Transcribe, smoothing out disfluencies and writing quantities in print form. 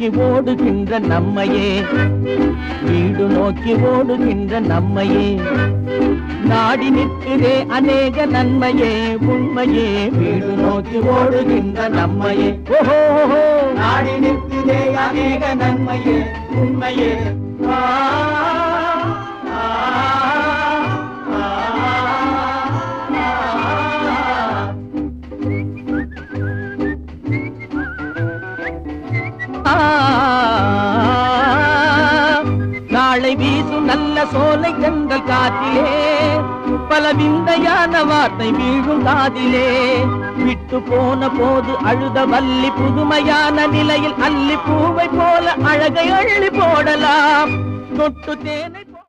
நோக்கி ஓடுகின்ற நம்மையே, வீடு நோக்கி ஓடுகின்ற நம்மையே, நாடி நிற்கிறே அநேக நன்மையே உண்மையே, வீடு நோக்கி ஓடுகின்ற நம்மையே, ஓஹோ நாடி நிற்கிறே அநேக நன்மையே உண்மையே. நாளை வீசும் நல்ல சோலை தென்றல் காற்றிலே, பல விந்தையான வார்த்தை வீழும் காதிலே, விட்டு போன போது அழுத வள்ளி புதுமையான நிலையில் அல்லி பூவை போல அழகை அள்ளி போடலாம், தொட்டு தேனை